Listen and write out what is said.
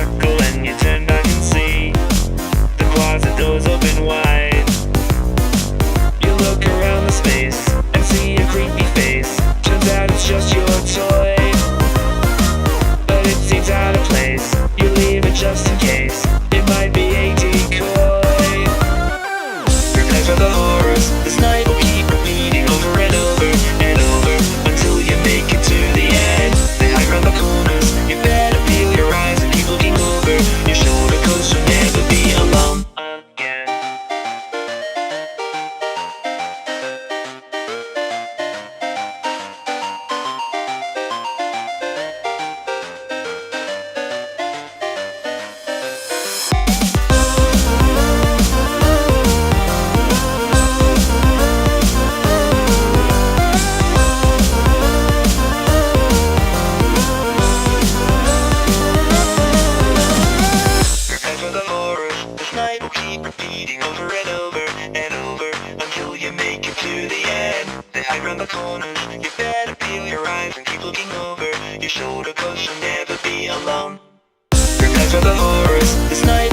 chuckle when you turn back and see the closet doors open wide. You look around the space and see a creepy face. Turns out it's just your toy, but it seems out of place. You leave it just in case. It might be a decoy. Prepare for the horrors. This night will keep repeating over and over and over until you make it to the end. They hide around the corners. You better peel your eyes and keep looking over your shoulder, 'cause you'll never be alone again. Night will keep repeating over and over and over until you make it to the end. They hide around the corners. You better peel your eyes and keep looking over your shoulder, 'cause you'll never be alone. Prepare for the horrors. This night